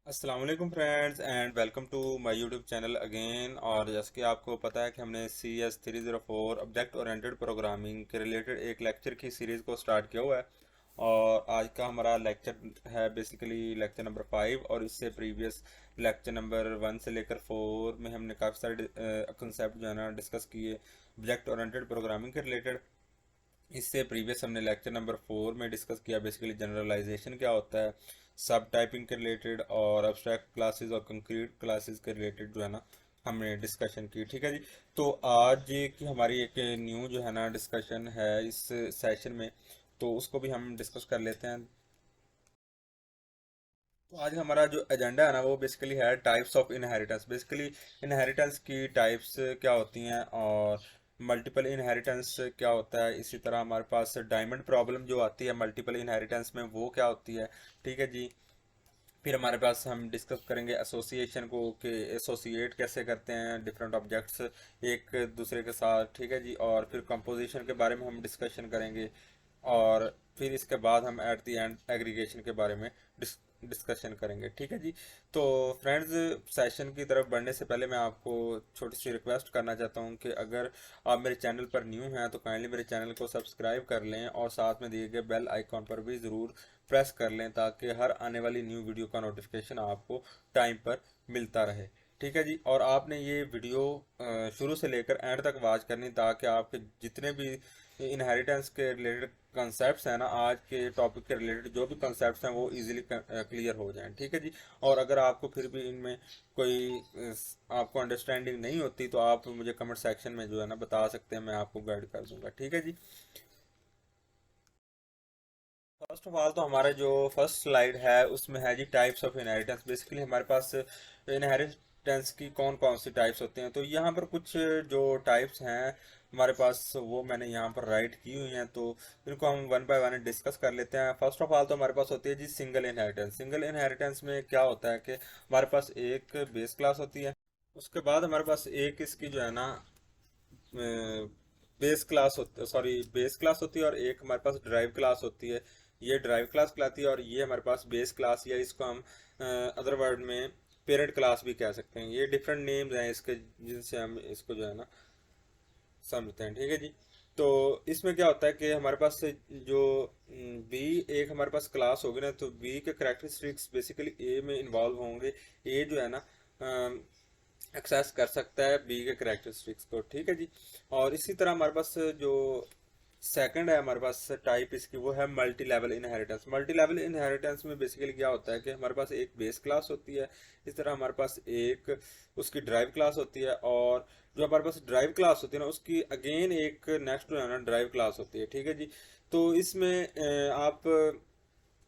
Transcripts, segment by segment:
अस्सलाम वालेकुम friends and welcome to my YouTube channel again. और जैसे कि आपको पता है कि हमने CS 304 ऑब्जेक्ट ओरिएंटेड प्रोग्रामिंग के रिलेटेड एक लेक्चर की सीरीज़ को स्टार्ट किया हुआ है। और आज का हमारा लेक्चर है बेसिकली लेक्चर नंबर 5। और इससे प्रीवियस लेक्चर नंबर 1 से लेकर 4 में हमने काफ़ी सारे कंसेप्ट जो है ना डिस्कस किए ऑब्जेक्ट ओरिएंटेड प्रोग्रामिंग के रिलेटेड। इससे प्रीवियस हमने लेक्चर नंबर 4 में डिस्कस किया बेसिकली जनरलाइजेशन क्या होता है, सब टाइपिंग के रिलेटेड, और अब्स्ट्रैक्ट क्लासेस और कंक्रीट क्लासेस के रिलेटेड जो है ना हमने डिस्कशन की। ठीक है जी। तो आज की हमारी एक न्यू जो है ना डिस्कशन है इस सेशन में, तो उसको भी हम डिस्कस कर लेते हैं। तो आज हमारा जो एजेंडा है ना वो बेसिकली है types of inheritance. Basically inheritance की टाइप्स क्या होती हैं और मल्टीपल इनहेरिटेंस क्या होता है। इसी तरह हमारे पास डायमंड प्रॉब्लम जो आती है मल्टीपल इनहेरिटेंस में वो क्या होती है। ठीक है जी। फिर हमारे पास हम डिस्कस करेंगे एसोसिएशन को कि एसोसिएट कैसे करते हैं डिफरेंट ऑब्जेक्ट्स एक दूसरे के साथ। ठीक है जी। और फिर कंपोजिशन के बारे में हम डिस्कशन करेंगे। और फिर इसके बाद हम एट द एंड एग्रीगेशन के बारे में डिस्कशन करेंगे। ठीक है जी। तो फ्रेंड्स, सेशन की तरफ बढ़ने से पहले मैं आपको छोटी सी रिक्वेस्ट करना चाहता हूँ कि अगर आप मेरे चैनल पर न्यू हैं तो काइंडली मेरे चैनल को सब्सक्राइब कर लें और साथ में दिए गए बेल आइकॉन पर भी ज़रूर प्रेस कर लें ताकि हर आने वाली न्यू वीडियो का नोटिफिकेशन आपको टाइम पर मिलता रहे। ठीक है जी। और आपने ये वीडियो शुरू से लेकर एंड तक वॉच करनी ताकि आपके जितने भी इनहेरिटेंस के रिलेटेड कंसेप्ट्स हैं ना, आज के टॉपिक के रिलेटेड जो भी कंसेप्ट्स हैं वो इजीली क्लियर हो जाएं। ठीक है जी। और अगर आपको फिर भी इनमें कोई आपको अंडरस्टैंडिंग नहीं होती तो आप मुझे कमेंट सेक्शन में जो है ना बता सकते हैं, मैं आपको गाइड कर दूंगा। ठीक है जी। फर्स्ट ऑफ ऑल तो हमारा जो फर्स्ट स्लाइड है उसमें है जी टाइप्स ऑफ इनहेरिटेंस। बेसिकली हमारे पास इनहेरिटेंस की कौन कौन सी टाइप्स होते हैं, तो यहाँ पर कुछ जो टाइप्स हैं हमारे पास वो मैंने यहाँ पर राइट की हुई हैं, तो इनको हम वन बाय वन डिस्कस कर लेते हैं। फर्स्ट ऑफ ऑल तो हमारे पास होती है जी सिंगल इनहेरिटेंस। सिंगल इनहेरिटेंस में क्या होता है कि हमारे पास एक बेस क्लास होती है, उसके बाद हमारे पास एक इसकी जो है ना बेस क्लास होती, सॉरी बेस क्लास होती है, और एक हमारे पास ड्राइव क्लास होती है। ये ड्राइव क्लास कहलाती है, और ये हमारे पास बेस क्लास, या इसको हम अदर वर्ड में पेरेंट क्लास भी कह सकते हैं। ये डिफरेंट नेम्स हैं इसके जिनसे हम इसको जो है ना समझते हैं। ठीक है जी। तो इसमें क्या होता है कि हमारे पास जो बी एक हमारे पास क्लास होगी ना, तो बी के करेक्टरिस्टिक्स बेसिकली ए में इन्वॉल्व होंगे। ए जो है ना एक्सेस कर सकता है बी के करेक्टरिस्टिक्स को। ठीक है जी। और इसी तरह हमारे पास जो सेकंड है हमारे पास टाइप इसकी, वो है multi level inheritance. Multi level inheritance में बेसिकली क्या होता है कि हमारे पास एक बेस क्लास होती है, इस तरह हमारे पास एक उसकी ड्राइव क्लास होती है, और जो हमारे पास ड्राइव क्लास होती है ना उसकी अगेन एक नेक्स्ट जो है ना ड्राइव क्लास होती है। ठीक है जी। तो इसमें आप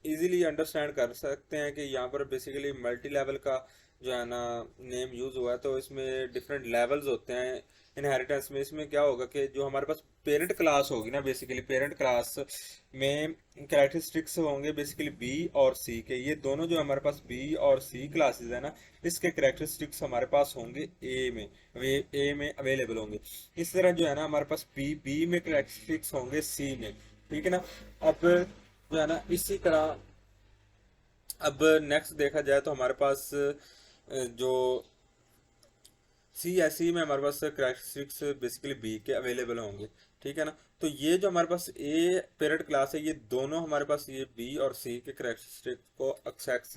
इजीली अंडरस्टैंड कर सकते हैं कि यहाँ पर बेसिकली मल्टी लेवल का जो है ना नेम यूज हुआ है। तो इसमें डिफरेंट लेवल्स होते हैं इनहेरिटेंस में। इसमें क्या होगा कि जो हमारे पास पेरेंट क्लास होगी ना, बेसिकली पेरेंट क्लास में कैरेक्टरिस्टिक्स होंगे बेसिकली बी और सी के। ये दोनों जो हमारे पास बी और सी क्लासेस है ना, इसके कैरेक्टरिस्टिक्स हमारे पास होंगे ए में, वे ए में अवेलेबल होंगे। इस तरह जो है ना हमारे पास बी में कैरेक्टरिस्टिक्स होंगे सी में। ठीक है ना। अब जो है ना इसी तरह अब नेक्स्ट देखा जाए तो हमारे पास जो सी या सी में हमारे पास करेक्टरिस्टिक्स बेसिकली बी के अवेलेबल होंगे। ठीक है ना। तो ये जो हमारे पास ए पेरेंट क्लास है, ये दोनों हमारे पास ये बी और सी के करेक्टरिस्टिक्स को एक्सेस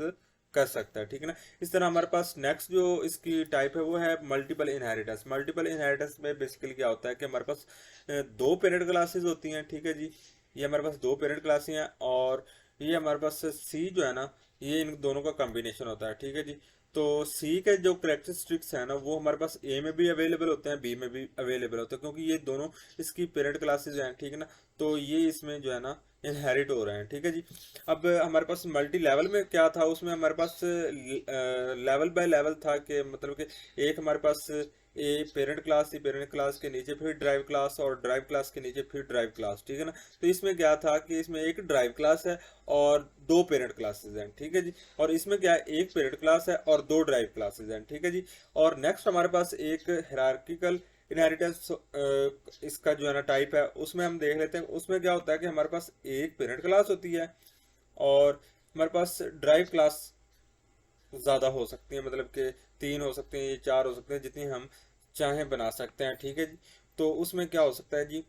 कर सकता है। ठीक है ना। इस तरह हमारे पास नेक्स्ट जो इसकी टाइप है वो है मल्टीपल इनहेरिटेंस। मल्टीपल इनहेरिटेंस में बेसिकली क्या होता है कि हमारे पास दो पेरेंट क्लासेस होती हैं। ठीक है जी। ये हमारे पास दो पेरेंट क्लासेस हैं, और ये हमारे पास सी जो है ना ये इन दोनों का कॉम्बिनेशन होता है। ठीक है जी। तो सी के जो करेक्टरिस्टिक्स है ना वो हमारे पास ए में भी अवेलेबल होते हैं, बी में भी अवेलेबल होते हैं, क्योंकि ये दोनों इसकी पेरेंट क्लासेज हैं। ठीक है ना। तो ये इसमें जो है ना इनहेरिट हो रहे हैं। ठीक है जी। अब हमारे पास मल्टी लेवल में क्या था, उसमें हमारे पास लेवल बाय लेवल था कि मतलब कि एक हमारे पास ए पेरेंट क्लास थी, पेरेंट क्लास के नीचे फिर ड्राइव क्लास, और ड्राइव क्लास के नीचे फिर ड्राइव क्लास। ठीक है ना। तो इसमें क्या था कि इसमें एक ड्राइव क्लास है और दो पेरेंट क्लासेस हैं। ठीक है जी। और इसमें क्या है, एक पेरेंट क्लास है और दो ड्राइव क्लासेस हैं। ठीक है जी। और नेक्स्ट हमारे पास एक हायरार्किकल इनहेरिटेंस इसका जो है ना टाइप है, उसमें हम देख लेते हैं। उसमें क्या होता है कि हमारे पास एक पेरेंट क्लास होती है और हमारे पास ड्राइव क्लास ज़्यादा हो सकती हैं, मतलब कि 3 हो सकते हैं, ये 4 हो सकते हैं, जितनी हम चाहें बना सकते हैं। ठीक है जी। तो उसमें क्या हो सकता है जी,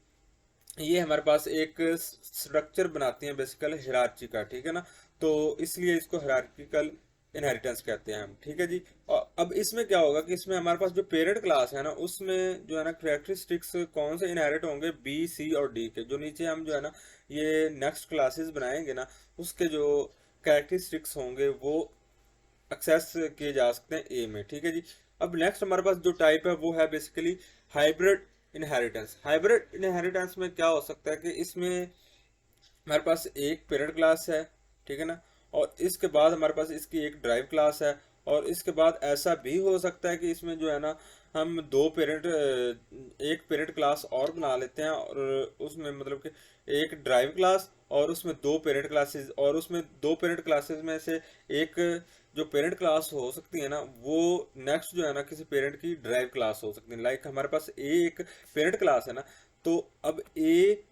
ये हमारे पास एक स्ट्रक्चर बनाती हैं बेसिकल हिरार्ची का। ठीक है ना। तो इसलिए इसको हिरार्किकल इनहेरिटेंस कहते हैं हम। ठीक है जी। और अब इसमें क्या होगा कि इसमें हमारे पास जो पेरेंट क्लास है ना, उसमें जो है ना करेक्टरिस्टिक्स कौन से इनहेरिट होंगे, बी, सी और डी के। जो नीचे हम जो है ना ये नेक्स्ट क्लासेस बनाएंगे ना, उसके जो करेक्टरिस्टिक्स होंगे वो एक्सेस किए जा सकते हैं ए में। ठीक है जी। अब नेक्स्ट हमारे पास जो टाइप है वो है basically hybrid inheritance. Hybrid inheritance में क्या हो सकता है कि इसमें हमारे पास एक पेरेंट क्लास है। ठीक है ना। और इसके बाद हमारे पास इसकी एक ड्राइव क्लास है। और इसके बाद ऐसा भी हो सकता है कि इसमें जो है ना हम एक पेरेंट क्लास और बना लेते हैं, और उसमें मतलब कि एक ड्राइव क्लास और उसमें दो पेरेंट क्लासेस, और उसमें दो पेरेंट क्लासेस में से एक जो पेरेंट क्लास हो सकती है ना, वो नेक्स्ट जो है ना किसी पेरेंट की ड्राइव क्लास हो सकती है। लाइक हमारे पास ए एक पेरेंट क्लास है ना, तो अब ए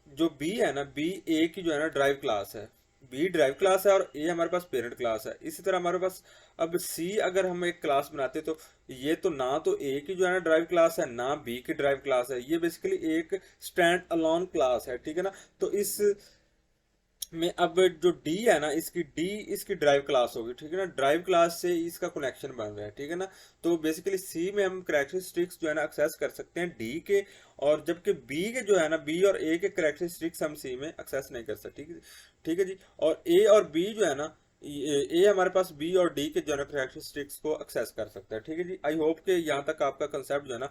जो बी है ना, बी ए की जो है ना ड्राइव क्लास है, बी ड्राइव क्लास है और ए हमारे पास पेरेंट क्लास है। इसी तरह हमारे पास अब सी अगर हम एक क्लास बनाते तो ये तो ना तो ए की जो है ना ड्राइव क्लास है, ना बी की ड्राइव क्लास है, ये बेसिकली एक स्टैंड अलोन क्लास है। ठीक है ना। तो इस में अब जो डी है ना, इसकी ड्राइव क्लास होगी। ठीक है ना। ड्राइव क्लास से इसका कनेक्शन बन रहा है। ठीक है ना। तो बेसिकली सी में हम करेक्टरिस्टिक्स जो है ना एक्सेस कर सकते हैं डी के, और जबकि बी के जो है ना, बी और ए के करेक्टरिस्टिक्स हम सी में एक्सेस नहीं कर सकते। ठीक है। ठीक है जी। और ए और बी जो है ना, ए हमारे पास बी और डी के जो है ना करेक्टरिस्टिक्स को एक्सेस कर सकता है। ठीक है जी। आई होप कि यहाँ तक आपका कंसेप्ट जो है ना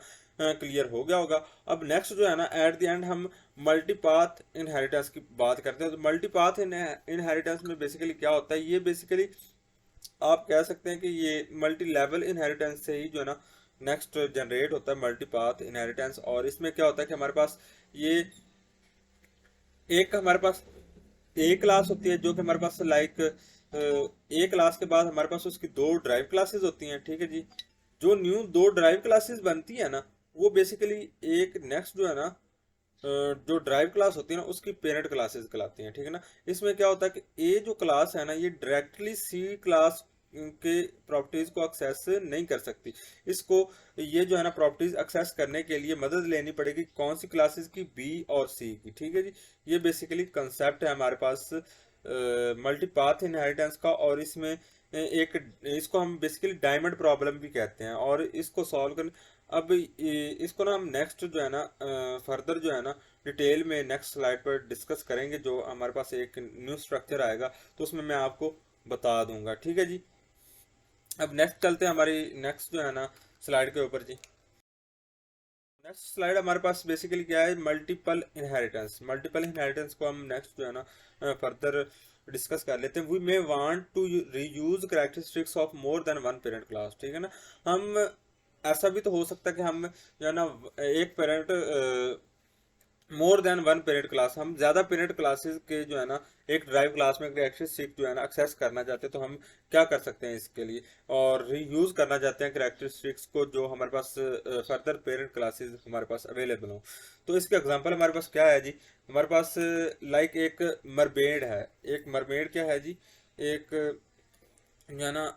क्लियर हो गया होगा। अब नेक्स्ट जो है ना एट द एंड हम मल्टीपाथ इनहेरिटेंस की बात करते हैं। तो मल्टीपाथ इनहेरिटेंस में बेसिकली क्या होता है, ये बेसिकली आप कह सकते हैं कि ये मल्टी लेवल इनहेरिटेंस से ही जो है ना नेक्स्ट जनरेट होता है मल्टीपाथ इनहेरिटेंस। और इसमें क्या होता है कि हमारे पास ये एक हमारे पास ए क्लास होती है, जो कि हमारे पास लाइक ए क्लास के बाद हमारे पास उसकी दो ड्राइव क्लासेस होती हैं। ठीक है जी। जो न्यू दो ड्राइव क्लासेस बनती है ना, वो बेसिकली एक नेक्स्ट जो है ना जो ड्राइव क्लास होती है ना, उसकी पेरेंट क्लासेस कहलाती हैं। ठीक है ना। इसमें क्या होता है कि ए जो क्लास है ना, ये डायरेक्टली सी क्लास के प्रॉपर्टीज को एक्सेस नहीं कर सकती। इसको ये जो है ना प्रॉपर्टीज एक्सेस करने के लिए मदद लेनी पड़ेगी कौन सी क्लासेस की, बी और सी की। ठीक है जी। ये बेसिकली कंसेप्ट है हमारे पास मल्टीपाथ इनहेरिटेंस का। और इसमें एक इसको हम बेसिकली डायमंड प्रॉब्लम भी कहते हैं। और इसको सॉल्व करने अब इसको ना हम नेक्स्ट जो है ना फर्दर जो है ना डिटेल में नेक्स्ट स्लाइड पर डिस्कस करेंगे। जो हमारे पास एक न्यू स्ट्रक्चर आएगा तो उसमें मैं आपको बता दूंगा। ठीक है जी। अब नेक्स्ट चलते हैं हमारी नेक्स्ट जो है ना स्लाइड के ऊपर जी। नेक्स्ट स्लाइड हमारे पास बेसिकली क्या है, मल्टीपल इनहेरिटेंस। मल्टीपल इनहेरिटेंस को हम नेक्स्ट जो है ना फर्दर डिस्कस कर लेते हैं। We may want to reuse characteristics of more than one parent class. ठीक है ना। हम ऐसा भी तो हो सकता है कि हम जो है ना एक पेरेंट मोर देन वन पेरेंट क्लास, हम ज्यादा पेरेंट क्लासेस के जो है ना एक ड्राइव क्लास में कैरेक्टरिस्टिक जो है ना एक्सेस करना चाहते हैं, तो हम क्या कर सकते हैं इसके लिए, और रीयूज करना चाहते हैं कैरेक्टरिस्टिक्स को जो हमारे पास फर्दर पेरेंट क्लासेस हमारे पास अवेलेबल हो। तो इसके एग्जांपल हमारे पास क्या है जी, हमारे पास लाइक एक मरमेड है। एक मरमेड क्या है जी, एक जो है ना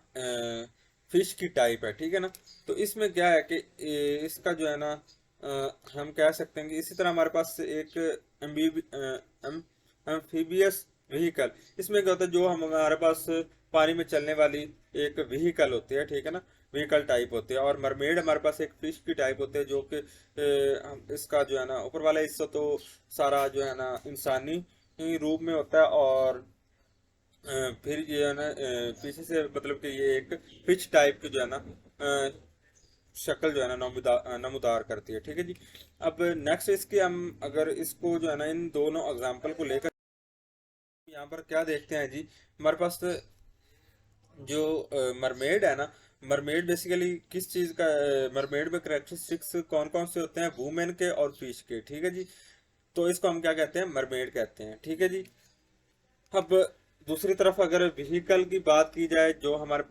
फिश की टाइप है। ठीक है ना। तो इसमें क्या है कि इसका जो है ना हम कह सकते हैं कि इसी तरह हमारे पास एक एम्फीबियस व्हीकल, इसमें क्या होता है, जो हम हमारे पास पानी में चलने वाली एक व्हीकल होती है। ठीक है ना। व्हीकल टाइप होती है। और मरमेड हमारे पास एक फिश की टाइप होती है, जो कि इसका जो है ना ऊपर वाला हिस्सा तो सारा जो है ना इंसानी रूप में होता है, और फिर ये है ना पीछे से मतलब कि ये एक फिश टाइप की जो है ना शक्ल जो है ना नमूदार करती है। ठीक है जी। अब नेक्स्ट इसके हम अगर इसको जो है ना इन दोनों एग्जांपल को लेकर यहाँ पर क्या देखते हैं जी, हमारे पास जो मरमेड है ना, मरमेड बेसिकली किस चीज का, मरमेड में करेक्टरिस्टिक्स कौन कौन से होते हैं, वुमेन के और फिश के। ठीक है जी। तो इसको हम क्या कहते हैं, मरमेड कहते हैं। ठीक है जी। अब दूसरी तरफ अगर व्हीकल की बात की जाए, जो हमारे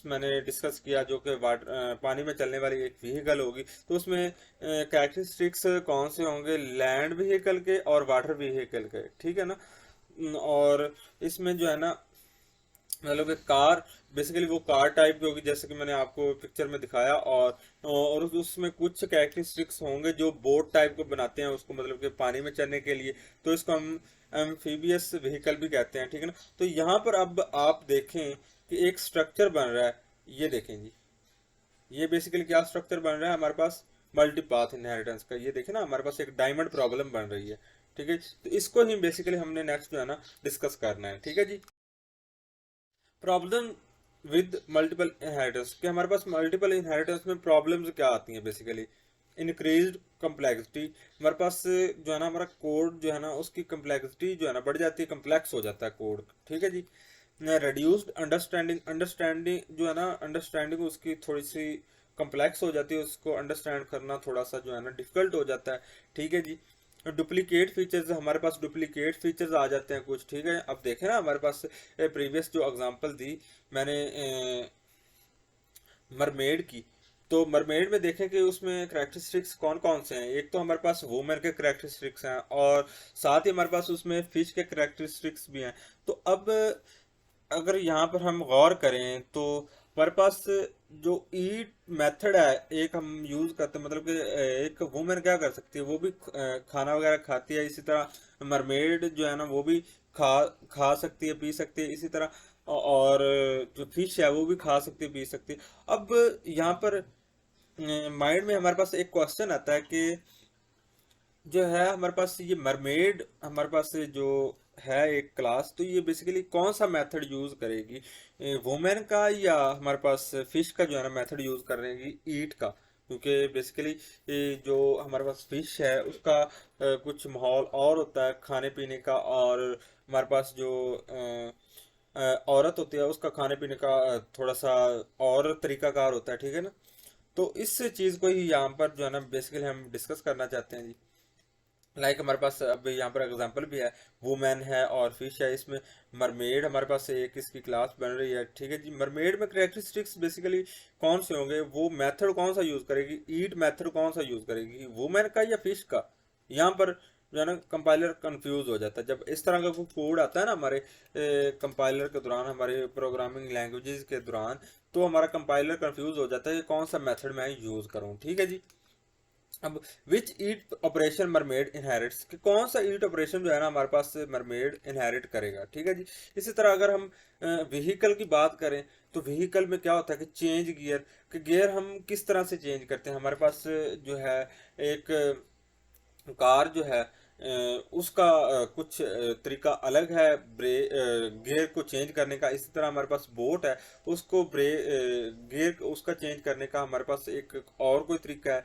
मैंने डिस्कस किया, जो कि वाटर पानी में चलने वाली एक व्हीकल होगी, तो उसमें कैरेक्टरिस्टिक्स कौन से होंगे, लैंड व्हीकल के और वाटर व्हीकल के। ठीक है ना। और इसमें जो है ना मतलब कि कार बेसिकली वो कार टाइप की होगी जैसे कि मैंने आपको पिक्चर में दिखाया, और उसमें कुछ कैरेक्टरिस्टिक्स होंगे जो बोट टाइप को बनाते हैं उसको, मतलब कि पानी में चलने के लिए, तो इसको हम एम्फीबियस व्हीकल भी कहते हैं, ठीक है ना। तो यहाँ पर अब आप देखें कि एक स्ट्रक्चर बन रहा है, ये देखें जी, ये बेसिकली क्या स्ट्रक्चर बन रहा है हमारे पास, मल्टी पाथ इनहेरिटेंस का। ये देखें ना, हमारे पास एक डायमंड प्रॉब्लम बन रही है, ठीक है। तो इसको ही बेसिकली हमने नेक्स्ट जो है ना डिस्कस करना है, ठीक है जी। प्रॉब्लम विद मल्टीपल इनहेरिटेंस, कि हमारे पास मल्टीपल इनहेरिटेंस में प्रॉब्लम्स क्या आती हैं बेसिकली। इंक्रीज्ड कम्प्लेक्सिटी, हमारे पास जो है ना हमारा कोड जो है ना उसकी कम्प्लेक्सिटी जो है ना बढ़ जाती है, कम्प्लेक्स हो जाता है कोड, ठीक है जी। रिड्यूस्ड अंडरस्टैंडिंग, अंडरस्टैंडिंग जो है ना अंडरस्टैंडिंग उसकी थोड़ी सी कम्प्लेक्स हो जाती है, उसको अंडरस्टैंड करना थोड़ा सा जो है ना डिफिकल्ट हो जाता है, ठीक है जी। डुप्लीकेट फीचर्स, हमारे पास डुप्लीकेट फीचर्स आ जाते हैं कुछ, ठीक है। अब देखें ना हमारे पास प्रीवियस जो एग्जांपल दी मैंने मरमेड की, तो मरमेड में देखें कि उसमें करेक्टरिस्टिक्स कौन कौन से हैं। एक तो हमारे पास वुमेन के करेक्टरिस्टिक्स हैं, और साथ ही हमारे पास उसमें फिश के करेक्टरिस्टिक्स भी हैं। तो अब अगर यहाँ पर हम गौर करें तो हमारे पास जो ईट मेथड है एक हम यूज करते हैं, मतलब कि एक वुमेन क्या कर सकती है, वो भी खाना वगैरह खाती है, इसी तरह मरमेड जो है ना वो भी खा खा सकती है, पी सकती है, इसी तरह और जो फिश है वो भी खा सकती है, पी सकती है। अब यहाँ पर माइंड में हमारे पास एक क्वेश्चन आता है कि जो है हमारे पास ये मरमेड, हमारे पास जो है एक क्लास, तो ये बेसिकली कौन सा मेथड यूज करेगी, वुमेन का या हमारे पास फिश का जो है ना मेथड यूज करेगी, ईट का। क्योंकि बेसिकली जो हमारे पास फिश है उसका कुछ माहौल और होता है खाने पीने का, और हमारे पास जो औरत होती है उसका खाने पीने का थोड़ा सा और तरीकाकार होता है, ठीक है ना। तो इस चीज़ को ही यहाँ पर जो है ना बेसिकली हम डिस्कस करना चाहते हैं जी। हमारे पास अब यहाँ पर एग्जांपल भी है, वुमेन है और फिश है, इसमें मरमेड हमारे पास एक इसकी क्लास बन रही है, ठीक है जी। मरमेड में करेक्टरिस्टिक्स बेसिकली कौन से होंगे, वो मेथड कौन सा यूज करेगी, ईट मेथड कौन सा यूज करेगी, वुमेन का या फिश का। यहाँ पर जो है ना कंपाइलर कंफ्यूज हो जाता है जब इस तरह का कोई कोड आता है ना हमारे कंपाइलर के दौरान, हमारे प्रोग्रामिंग लैंग्वेजेस के दौरान, तो हमारा कंपाइलर कंफ्यूज हो जाता है कि कौन सा मेथड मैं यूज करूँ, ठीक है जी। अब विच ईट ऑपरेशन मरमेड इनहेरिट्स, कि कौन सा ईट ऑपरेशन जो है ना हमारे पास मरमेड इनहेरिट करेगा, ठीक है जी। इसी तरह अगर हम व्हीकल की बात करें तो व्हीकल में क्या होता है कि चेंज गियर, कि गियर हम किस तरह से चेंज करते हैं। हमारे पास जो है एक कार जो है उसका कुछ तरीका अलग है गियर को चेंज करने का। इसी तरह हमारे पास बोट है, उसको गियर उसका चेंज करने का हमारे पास एक और कोई तरीका है।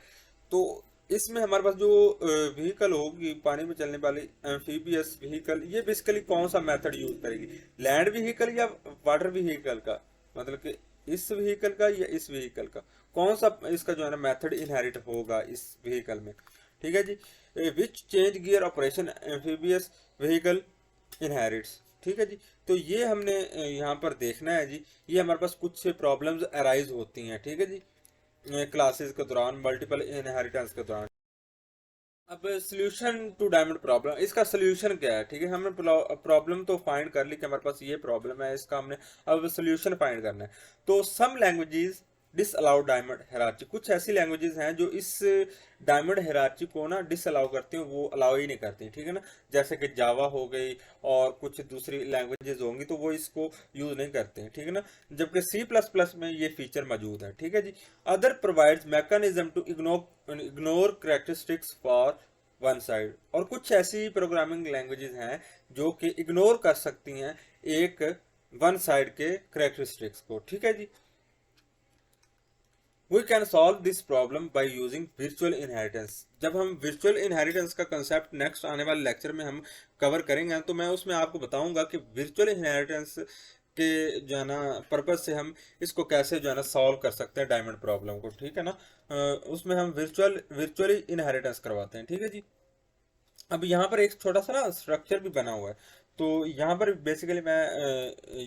तो इसमें हमारे पास जो व्हीकल होगी पानी में चलने वाली एम्फीबियस व्हीकल, ये बेसिकली कौन सा मेथड यूज करेगी, लैंड व्हीकल या वाटर व्हीकल का, मतलब कि इस व्हीकल का या इस व्हीकल का, कौन सा इसका जो है ना मेथड इनहेरिट होगा इस व्हीकल में, ठीक है जी। Which change gear operation amphibious vehicle inherits, ठीक है जी। तो ये हमने यहाँ पर देखना है जी। ये हमारे पास कुछ प्रॉब्लम्स अराइज होती हैं, ठीक है जी, क्लासेस के दौरान, मल्टीपल इनहेरिटेंस के दौरान। अब सोल्यूशन टू डायमंड प्रॉब्लम, इसका सोल्यूशन क्या है, ठीक है। हमने प्रॉब्लम तो फाइंड कर ली कि हमारे पास ये प्रॉब्लम है, इसका हमने अब सोल्यूशन फाइंड करना है। तो सम लैंग्वेजेस डिसअलाउ डायमंड हेरार्ची, कुछ ऐसी लैंग्वेजेस हैं जो इस डायमंड हेरार्ची को ना डिसअलाउ करती हैं, वो अलाउ ही नहीं करती, ठीक है ना। जैसे कि जावा हो गई और कुछ दूसरी लैंग्वेजेस होंगी तो वो इसको यूज नहीं करते हैं, ठीक है ना। जबकि सी प्लस प्लस में ये फीचर मौजूद है, ठीक है जी। Other provides mechanism to ignore characteristics for one side, और कुछ ऐसी प्रोग्रामिंग लैंग्वेजेस हैं जो कि इग्नोर कर सकती हैं एक वन साइड के करेक्टरिस्टिक्स को, ठीक है जी। We can solve this problem by using virtual inheritance. जब हम वर्चुअल इनहेरिटेंस का कंसेप्ट नेक्स्ट आने वाले लेक्चर में हम कवर करेंगे तो मैं उसमें आपको बताऊंगा कि वर्चुअल इनहेरिटेंस के जो है ना पर्पज से हम इसको कैसे जो है ना सॉल्व कर सकते हैं डायमंड प्रॉब्लम को, ठीक है ना। उसमें हम वर्चुअली इनहेरिटेंस करवाते हैं, ठीक है जी। अब यहाँ पर एक छोटा सा ना स्ट्रक्चर भी बना हुआ है, तो यहाँ पर बेसिकली मैं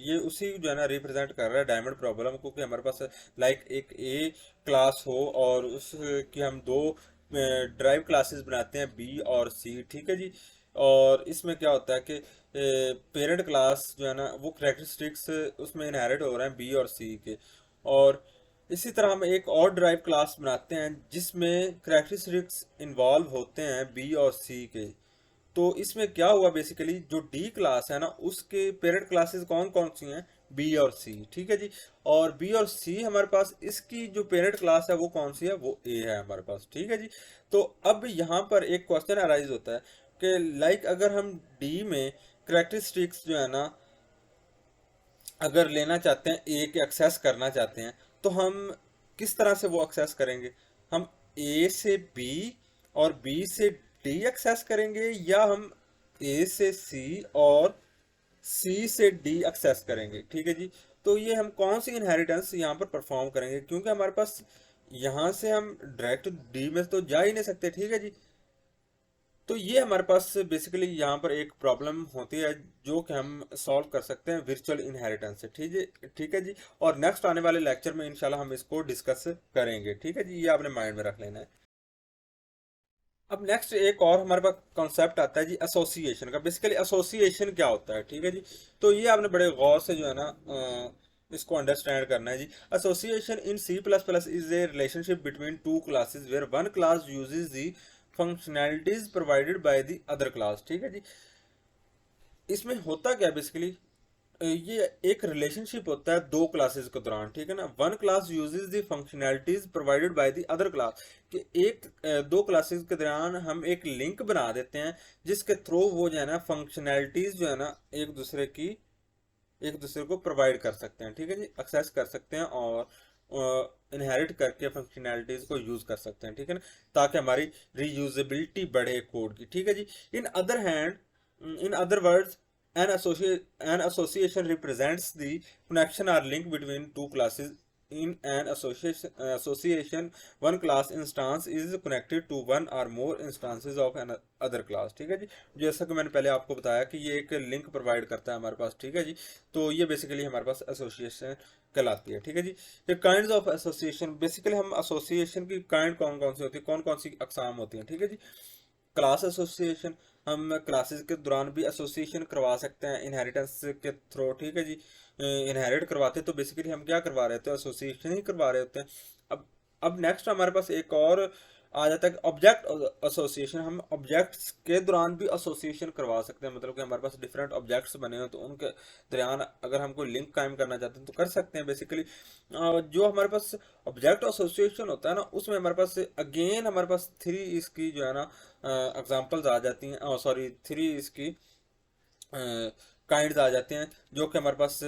ये उसी जो है ना रिप्रेजेंट कर रहा है डायमंड प्रॉब्लम को, कि हमारे पास लाइक एक ए क्लास हो और उसकी हम दो ड्राइव क्लासेस बनाते हैं बी और सी, ठीक है जी। और इसमें क्या होता है कि पेरेंट क्लास जो है ना वो करेक्टरिस्टिक्स उसमें इनहेरिट हो रहे हैं बी और सी के। और इसी तरह हम एक और ड्राइव क्लास बनाते हैं जिसमें करेक्टरिस्टिक्स इन्वॉल्व होते हैं बी और सी के। तो इसमें क्या हुआ, बेसिकली जो डी क्लास है ना उसके पेरेंट क्लासेस कौन कौन सी हैं, बी और सी, ठीक है जी। और बी और सी हमारे पास इसकी जो पेरेंट क्लास है वो कौन सी है, वो ए है हमारे पास, ठीक है जी। तो अब यहाँ पर एक क्वेश्चन अराइज होता है कि लाइक अगर हम डी में करेक्टरिस्टिक्स जो है ना अगर लेना चाहते हैं, ए के एक्सेस करना चाहते हैं, तो हम किस तरह से वो एक्सेस करेंगे। हम ए से बी और बी से डी एक्सेस करेंगे, या हम ए से सी और सी से डी एक्सेस करेंगे, ठीक है जी। तो ये हम कौन सी इनहेरिटेंस यहाँ पर परफॉर्म करेंगे, क्योंकि हमारे पास यहाँ से हम डायरेक्ट डी में तो जा ही नहीं सकते, ठीक है जी। तो ये हमारे पास बेसिकली यहाँ पर एक प्रॉब्लम होती है जो कि हम सॉल्व कर सकते हैं वर्चुअल इनहेरिटेंस से, ठीक है जी। और नेक्स्ट आने वाले लेक्चर में इंशाल्लाह हम इसको डिस्कस करेंगे, ठीक है जी। ये आपने माइंड में रख लेना है। अब नेक्स्ट एक और हमारे पास कॉन्सेप्ट आता है जी एसोसिएशन का। बेसिकली एसोसिएशन क्या होता है, ठीक है जी। तो ये आपने बड़े गौर से जो है ना इसको अंडरस्टैंड करना है जी। Association in C plus plus is a relationship between two classes where one class uses the functionalities provided by the other class, ठीक है जी। इसमें होता क्या बेसिकली, ये एक रिलेशनशिप होता है दो क्लासेस के दौरान, ठीक है ना। One class uses the functionalities provided by the other class, कि एक दो क्लासेस के दौरान हम एक लिंक बना देते हैं जिसके थ्रू वो जो है ना फंक्शनैलिटीज जो है ना एक दूसरे को प्रोवाइड कर सकते हैं, ठीक है जी, एक्सेस कर सकते हैं और इनहेरिट करके फंक्शनैलिटीज को यूज कर सकते हैं, ठीक है ना, ताकि हमारी रीयूजेबिलिटी बढ़े कोड की, ठीक है जी। In other hand, in other words, an association represents the connection or link between two classes. In an association, one class instance is connected to one or more instances of an other class, ठीक है जी। जैसा कि मैंने पहले आपको बताया कि ये एक लिंक प्रोवाइड करता है हमारे पास, ठीक है जी। तो ये बेसिकली हमारे पास एसोसिएशन कहलाती है, ठीक है जी। ये काइंड्स ऑफ एसोसिएशन, बेसिकली हम एसोसिएशन की काइंड कौन कौन सी होती है, कौन कौन सी अकसाम होती हैं, ठीक है जी। क्लास एसोसिएशन, हम क्लासेस के दौरान भी एसोसिएशन करवा सकते हैं इनहेरिटेंस के थ्रू, ठीक है जी। इनहेरिट करवाते तो बेसिकली हम क्या करवा रहे होते हैं, एसोसिएशन ही करवा रहे होते हैं। अब अब नेक्स्ट हमारे पास एक और आ जाता है ऑब्जेक्ट एसोसिएशन। हम ऑब्जेक्ट्स के दौरान भी एसोसिएशन करवा सकते हैं, मतलब कि हमारे पास डिफरेंट ऑब्जेक्ट्स बने हो तो उनके दरमियान अगर हम कोई लिंक कायम करना चाहते हैं तो कर सकते हैं बेसिकली। जो हमारे पास ऑब्जेक्ट एसोसिएशन होता है ना उसमें हमारे पास अगेन हमारे पास थ्री इसकी जो है ना एग्जांपल्स आ जाती हैं, सॉरी थ्री इसकी काइंड्स आ जाते हैं, जो कि हमारे पास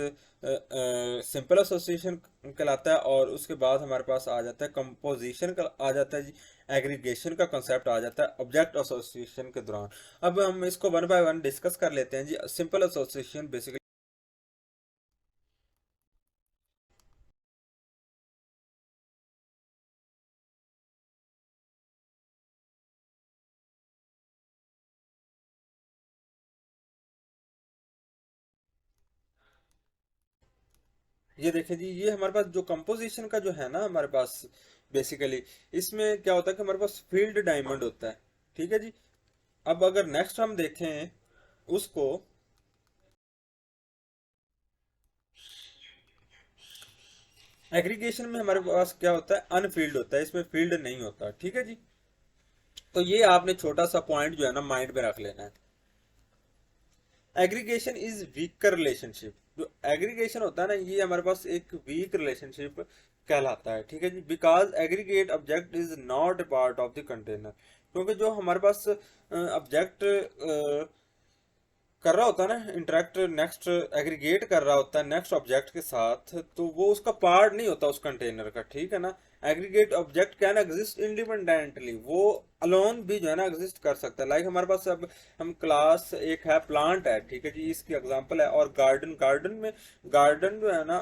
सिंपल एसोसिएशन कहलाता है, और उसके बाद हमारे पास आ जाता है कंपोजिशन का आ जाता है जी, एग्रीगेशन का कंसेप्ट आ जाता है ऑब्जेक्ट एसोसिएशन के दौरान। अब हम इसको वन बाय वन डिस्कस कर लेते हैं जी। सिंपल एसोसिएशन बेसिकली, ये देखिए जी, ये हमारे पास जो कंपोजिशन का जो है ना हमारे पास बेसिकली इसमें क्या होता है कि हमारे पास फील्ड डायमंड होता है, ठीक है जी। अब अगर नेक्स्ट हम देखें उसको, एग्रीगेशन में हमारे पास क्या होता है, अनफील्ड होता है, इसमें फील्ड नहीं होता, ठीक है जी। तो ये आपने छोटा सा पॉइंट जो है ना माइंड में रख लेना है। Aggregation is weaker relationship. जो एग्रीगेशन होता है ना ये हमारे पास एक वीक रिलेशनशिप कहलाता है, ठीक है जी। Because aggregate object is not a part of the container, क्योंकि जो हमारे पास ऑब्जेक्ट कर रहा होता है ना इंटरेक्ट नेक्स्ट एग्रीगेट कर रहा होता है नेक्स्ट ऑब्जेक्ट के साथ, तो वो उसका पार्ट नहीं होता उस कंटेनर का, ठीक है ना। Aggregate object can exist independently, वो अलोन भी जो है ना एग्जिस्ट कर सकता है। लाइक हमारे पास अब हम क्लास एक है प्लांट है, ठीक है जी, इसकी एग्जांपल है। और गार्डन में गार्डन जो है ना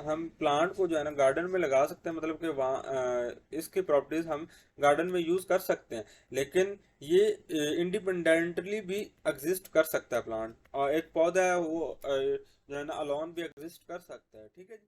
हम प्लांट को जो है ना गार्डन में लगा सकते हैं, मतलब कि वहाँ इसकी प्रॉपर्टीज हम गार्डन में यूज कर सकते हैं, लेकिन ये इंडिपेंडेंटली भी एग्जिस्ट कर सकता है प्लांट। और एक पौधा है वो जो है ना अलोन भी एग्जिस्ट कर सकता है, ठीक है जी।